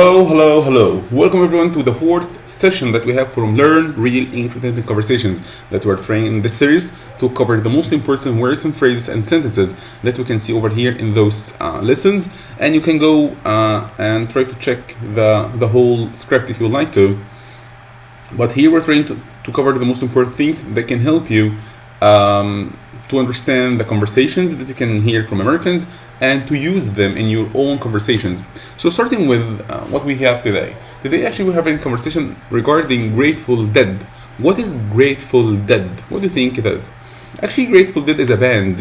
Hello, hello, hello. Welcome everyone to the fourth session that we have from Learn Real English Authentic Conversations that we're trying in this series to cover the most important words and phrases and sentences that we can see over here in those lessons. And you can go and try to check the whole script if you would like to. But here we're trying to cover the most important things that can help you to understand the conversations that you can hear from Americans and to use them in your own conversations. So starting with what we have today. Today actually we're having a conversation regarding Grateful Dead. What is Grateful Dead? What do you think it is? Actually Grateful Dead is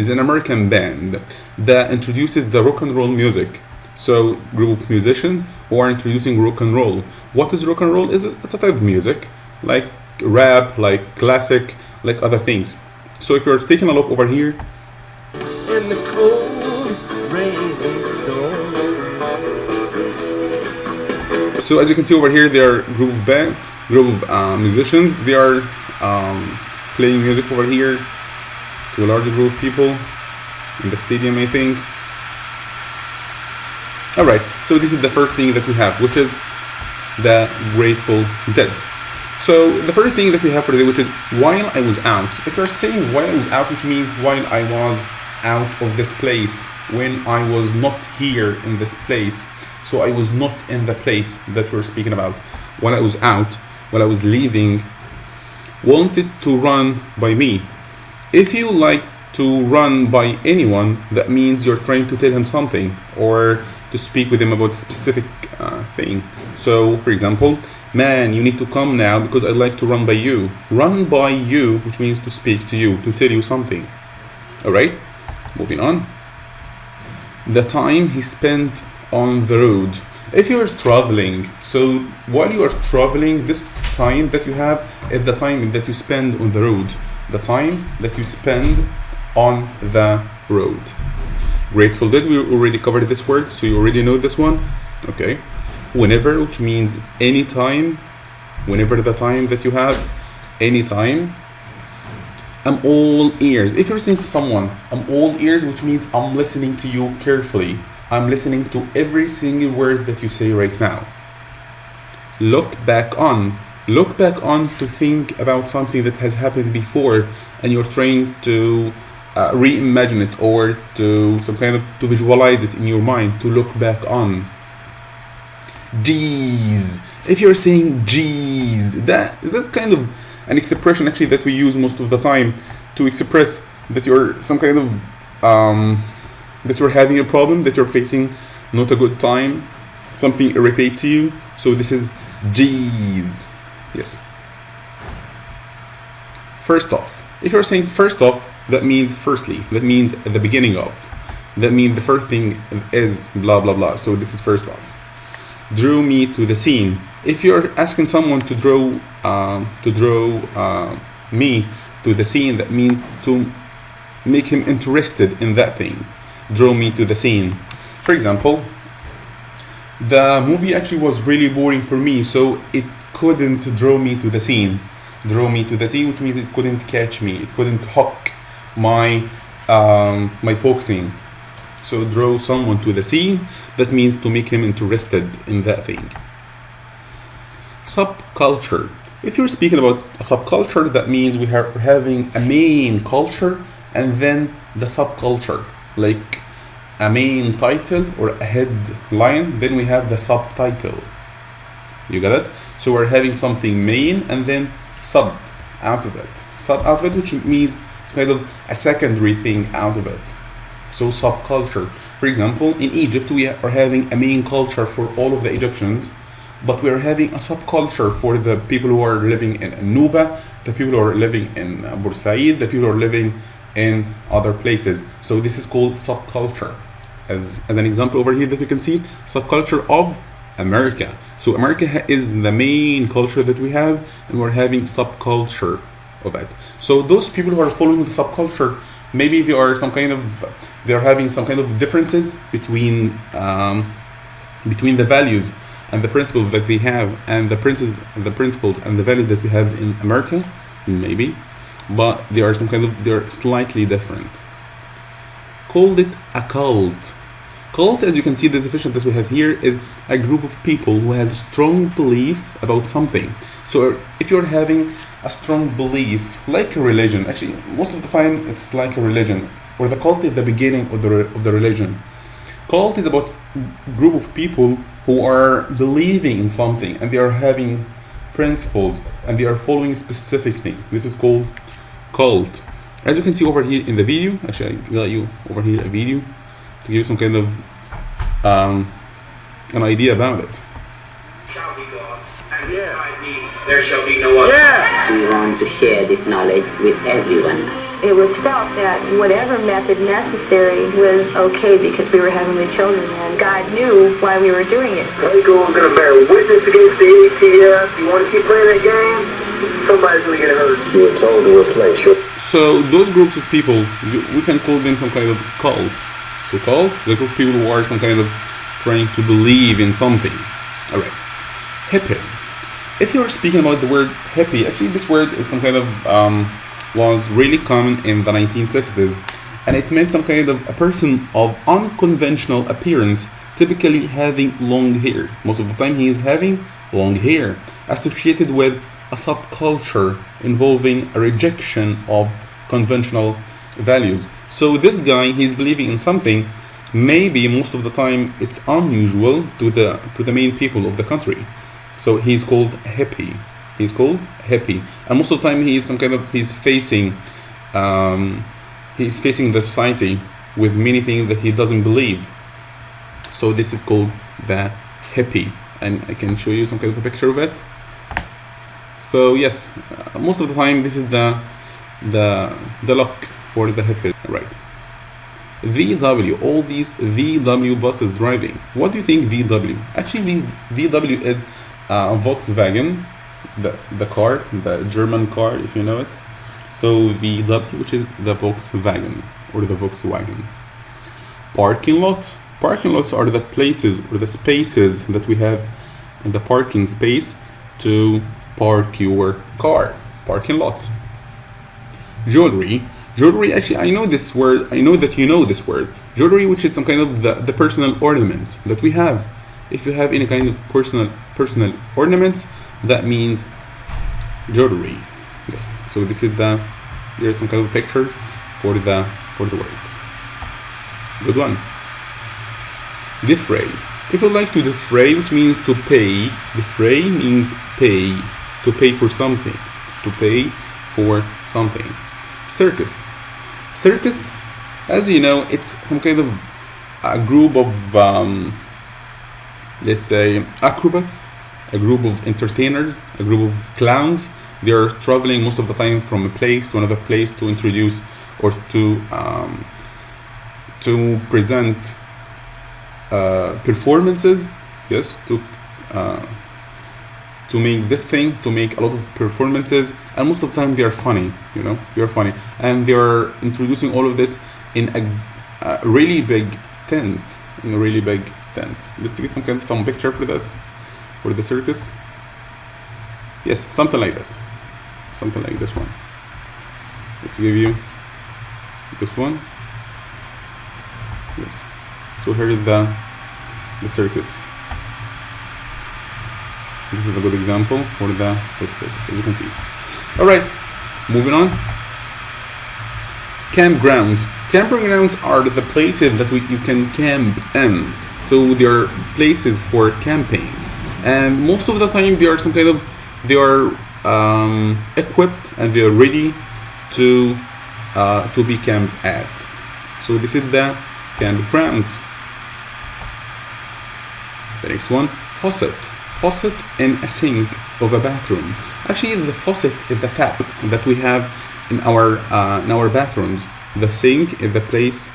an American band that introduces the rock and roll music. So group of musicians who are introducing rock and roll. What is rock and roll? It's a type of music, like rap, like classic, like other things. So if you're taking a look over here, in the cold rainy storm. So as you can see over here, there are group of musicians. They are playing music over here to a larger group of people in the stadium, I think. Alright, so this is the first thing that we have, which is the Grateful Dead. So the first thing that we have for today, which is while I was out. If you're saying while I was out, which means while I was out of this place, when I was not here in this place. So I was not in the place that we're speaking about. When I was out, when I was leaving, wanted to run by me. If you like to run by anyone, that means you're trying to tell him something or to speak with him about a specific thing. So for example, man, you need to come now because I'd like to run by you. Run by you, which means to speak to you, to tell you something. Alright, moving on. The time he spent on the road. If you're traveling, so while you are traveling, this time that you have is the time that you spend on the road. The time that you spend on the road. Grateful Dead, we already covered this word, so you already know this one. Okay. Whenever, which means anytime, whenever the time that you have, anytime. I'm all ears. If you're saying to someone, I'm all ears, which means I'm listening to you carefully. I'm listening to every single word that you say right now. Look back on. Look back on to think about something that has happened before and you're trying to reimagine it or to to visualize it in your mind, to look back on. Geez. If you're saying geez, that's kind of an expression actually that we use most of the time to express that you're that you're having a problem, that you're facing not a good time, something irritates you. So this is geez. Yes. First off. If you're saying first off, that means firstly. That means at the beginning of. That means the first thing is blah blah blah. So this is first off. Drew me to the scene. If you're asking someone to draw me to the scene, that means to make him interested in that thing. Draw me to the scene. For example, the movie actually was really boring for me, so it couldn't draw me to the scene. Draw me to the scene, which means it couldn't catch me. It couldn't hook my focusing. So draw someone to the scene, that means to make him interested in that thing. Subculture. If you're speaking about a subculture, that means we are having a main culture and then the subculture, like a main title or a headline, then we have the subtitle. You got it? So we're having something main and then sub out of it. Sub out of it, which means it's kind of a secondary thing out of it. So subculture. For example, in Egypt, we are having a main culture for all of the Egyptians, but we are having a subculture for the people who are living in Nuba, the people who are living in Bursaid, the people who are living in other places. So this is called subculture. As an example over here that you can see, subculture of America. So America is the main culture that we have, and we're having subculture of it. So those people who are following the subculture, maybe they are having some kind of differences between the values and the principles that they have, and the principles and the values that we have in America, maybe, but they're slightly different. Called it a cult. Cult, as you can see, the definition that we have here is a group of people who has strong beliefs about something. So if you're having a strong belief, like a religion, actually most of the time it's like a religion, or the cult is the beginning of the religion. Cult is about group of people who are believing in something and they are having principles and they are following specifically. This is called cult. As you can see over here in the video, actually I got you over here a video to give you some kind of an idea about it. Shall be God, and beside me there shall be no other. We want to share this knowledge with everyone. It was felt that whatever method necessary was okay because we were heavenly children and God knew why we were doing it. Legal's gonna bear witness against the ATF. You want to keep playing that game? Somebody's gonna get hurt. You were told to replace your So those groups of people, we can call them some kind of cults. So cult, the group of people who are some kind of trying to believe in something. Alright. Hippies. If you're speaking about the word hippie, actually this word is some kind of was really common in the 1960s, and it meant some kind of a person of unconventional appearance, typically having long hair. Most of the time he is having long hair, associated with a subculture involving a rejection of conventional values. So this guy, he's believing in something, maybe most of the time it's unusual to the main people of the country. So he's called hippie. He's called hippie, and most of the time he's facing the society with many things that he doesn't believe. So this is called the hippie, and I can show you some kind of a picture of it. So yes, most of the time this is the look for the hippie, right? VW, all these VW buses driving. What do you think VW? Actually, VW is Volkswagen. The car, the German car, if you know it. So VW, which is the Volkswagen or the Volkswagen. Parking lots. Parking lots are the places or the spaces that we have in the parking space to park your car. Parking lot. Jewelry. Jewelry, actually I know this word, I know that you know this word. Jewelry, which is some kind of the personal ornaments that we have. If you have any kind of personal ornaments, that means jewelry. Yes. So this is there's some kind of pictures for the word. Good one. Defray. If you like to defray, which means to pay, defray means pay, to pay for something, to pay for something. Circus. Circus, as you know, it's some kind of a group of let's say acrobats, a group of entertainers, a group of clowns. They are traveling most of the time from a place to another place to introduce or to present performances. Yes, to make this thing, to make a lot of performances, and most of the time they are funny. You know, they are funny, and they are introducing all of this in a really big tent. In a really big tent. Let's get some picture for this. For the circus. Yes, something like this. Something like this one. Let's give you this one. Yes. So here is the circus. This is a good example for the circus, as you can see. Alright, moving on. Campgrounds. Campgrounds are the places that you can camp in. So they are places for camping. And most of the time they are equipped and they are ready to be camped at. So this is the campgrounds. The next one, faucet. Faucet in a sink of a bathroom. Actually, the faucet is the tap that we have in our bathrooms. The sink is the place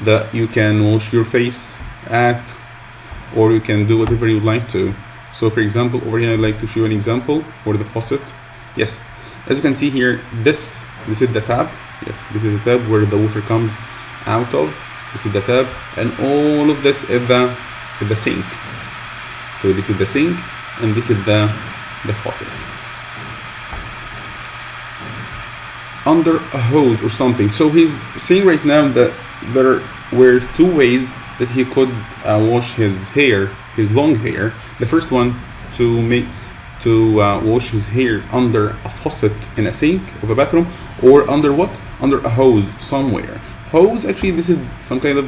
that you can wash your face at, or you can do whatever you'd like to. So for example, over here I'd like to show you an example for the faucet. Yes, as you can see here, this is the tap. Yes, this is the tap where the water comes out of. This is the tap, and all of this is the sink. So this is the sink, and this is the faucet. Under a hose or something. So he's saying right now that there were two ways that he could wash his hair, his long hair. The first one to wash his hair under a faucet in a sink of a bathroom, or under what? Under a hose somewhere. Hose, actually, this is some kind of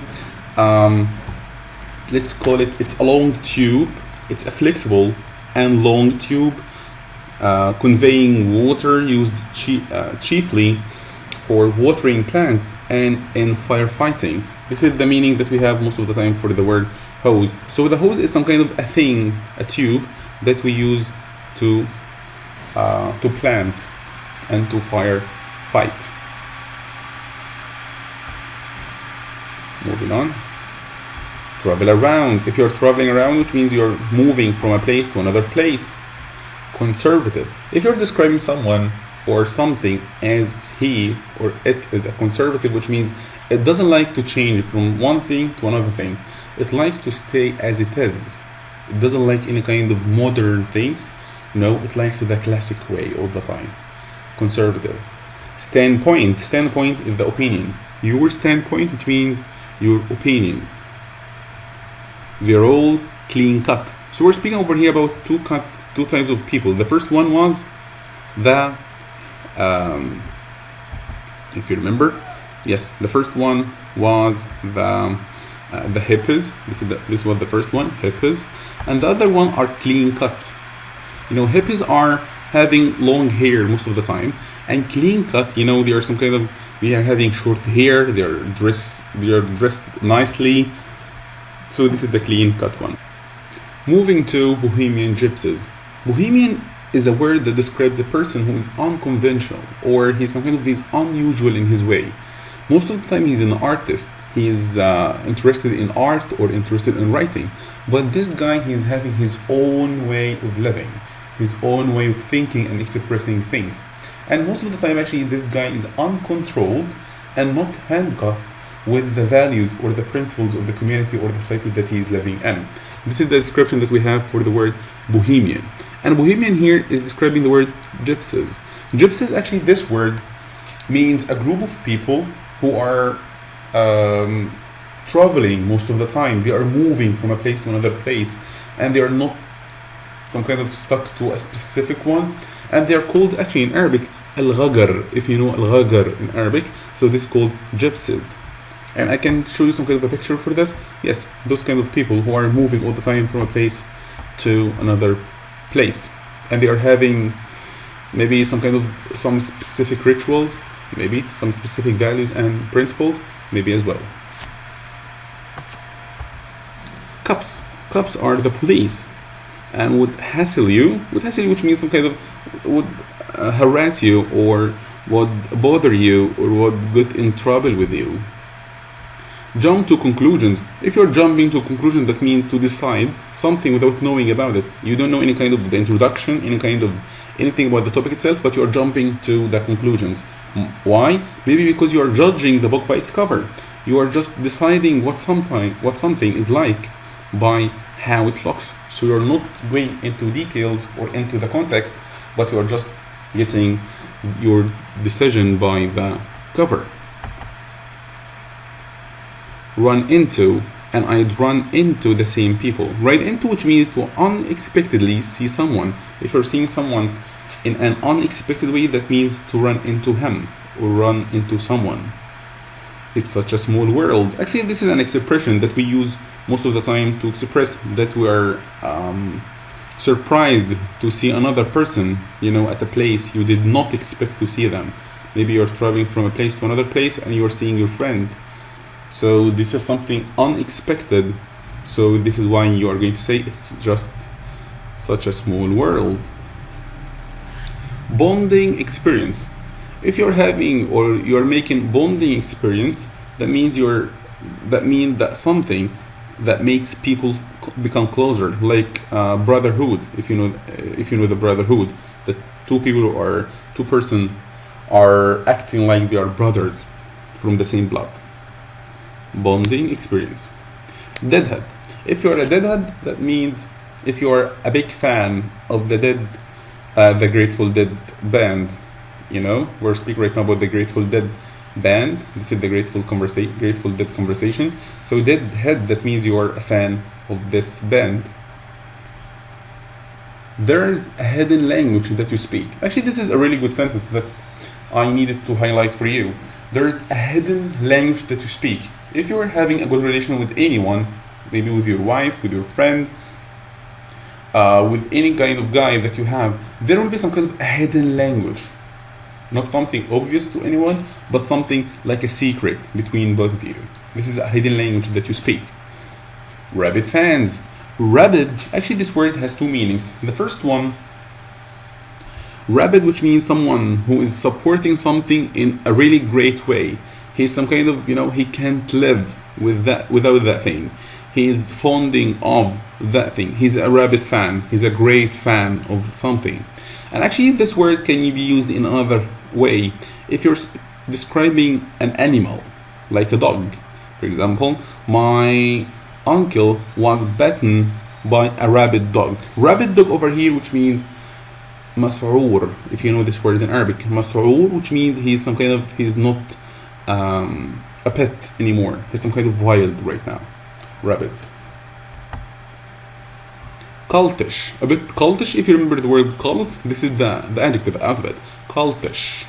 let's call it, it's a long tube. It's a flexible and long tube conveying water, used chiefly for watering plants and in firefighting. This is the meaning that we have most of the time for the word hose. So the hose is some kind of a thing, a tube that we use to plant and to firefight. Moving on. Travel around. If you're traveling around, which means you're moving from a place to another place. Conservative. If you're describing someone or something as he or it is a conservative, which means it doesn't like to change from one thing to another thing. It likes to stay as it is. It doesn't like any kind of modern things. No, it likes the classic way all the time. Conservative. Standpoint. Standpoint is the opinion. Your standpoint, which means your opinion. They're all clean cut. So we're speaking over here about two types of people. The first one was the if you remember, yes, the first one was the hippies. This was the first one, hippies, and the other one are clean cut. You know, hippies are having long hair most of the time, and clean cut, you know, they are some kind of, we are having short hair. They are dressed nicely. So this is the clean cut one. Moving to Bohemian gypsies. Bohemian is a word that describes a person who is unconventional, or he's some kind of he's unusual in his way. Most of the time he's an artist. He is interested in art or interested in writing. But this guy, he's having his own way of living, his own way of thinking and expressing things. And most of the time, actually, this guy is uncontrolled and not handcuffed with the values or the principles of the community or the society that he is living in. This is the description that we have for the word Bohemian. And Bohemian here is describing the word gypsies. Gypsies, actually, this word means a group of people who are traveling most of the time. They are moving from a place to another place, and they are not some kind of stuck to a specific one. And they are called, actually, in Arabic, al-ghagar, if you know al-ghagar in Arabic. So this is called gypsies. And I can show you some kind of a picture for this. Yes, those kind of people who are moving all the time from a place to another place. And they are having maybe some specific rituals, maybe some specific values and principles, maybe as well. Cops. Cops are the police and would hassle you, which means some kind of, would harass you or would bother you or would get in trouble with you. Jump to conclusions. If you're jumping to conclusions, that means to decide something without knowing about it. You don't know any kind of the introduction, anything about the topic itself, but you're jumping to the conclusions. Why? Maybe because you are judging the book by its cover. You are just deciding what something is like by how it looks. So you're not going into details or into the context, but you are just getting your decision by the cover. Run into, and I'd run into the same people. Run into, which means to unexpectedly see someone. If you're seeing someone in an unexpected way, that means to run into him or run into someone. It's such a small world. Actually, this is an expression that we use most of the time to express that we are surprised to see another person, at a place you did not expect to see them. Maybe you're traveling from a place to another place and you're seeing your friend. So this is something unexpected. So this is why you are going to say it's just such a small world. Bonding experience. If you're having or you're making bonding experience, that means that something that makes people become closer, like brotherhood. If you know the brotherhood, that two persons are acting like they are brothers from the same blood. Bonding experience. Deadhead. If you're a deadhead, that means if you're a big fan of the Grateful Dead band, we're speaking right now about the Grateful Dead band. This is the Grateful Dead conversation. So Deadhead, that means you are a fan of this band. There is a hidden language that you speak. Actually, this is a really good sentence that I needed to highlight for you. There is a hidden language that you speak. If you are having a good relation with anyone, maybe with your wife, with your friend, with any kind of guy that you have, there will be some kind of a hidden language. Not something obvious to anyone, but something like a secret between both of you. This is a hidden language that you speak. Rabid fans. Rabid, actually this word has two meanings. The first one, rabid, which means someone who is supporting something in a really great way. He's some kind of, he can't live without that thing. He is fonding of that thing. He's a rabid fan. He's a great fan of something. And actually this word can be used in another way. If you're describing an animal, like a dog. For example, my uncle was bitten by a rabid dog. Rabid dog over here, which means mas'oor, if you know this word in Arabic. Mas'oor, which means he's not a pet anymore. He's some kind of wild right now. Rabid. Cultish. A bit cultish, if you remember the word cult, this is the adjective out of it. Cultish.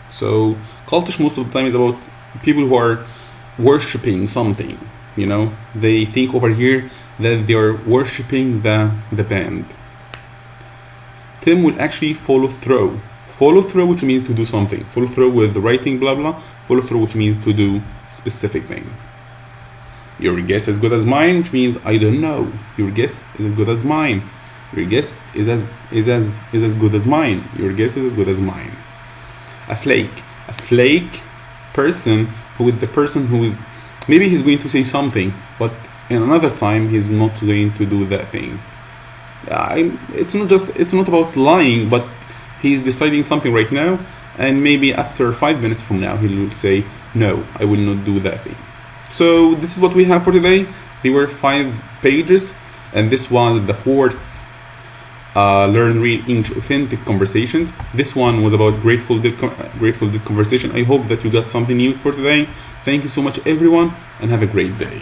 So cultish most of the time is about people who are worshipping something. They think over here that they are worshipping the band. Tim will actually follow through. Follow through, which means to do something. Follow through with the writing, blah blah. Follow through, which means to do specific thing. Your guess is as good as mine, which means I don't know. Your guess is as good as mine. Your guess is as good as mine. Your guess is as good as mine. A flake. A flake person who is the person who is maybe he's going to say something, but in another time he's not going to do that thing. It's not about lying, but he's deciding something right now, and maybe after 5 minutes from now he will say, no, I will not do that thing. So this is what we have for today. There were 5 pages, and this was the 4th Learn, Read English Authentic Conversations. This one was about Grateful Dead conversation. I hope that you got something new for today. Thank you so much everyone, and have a great day.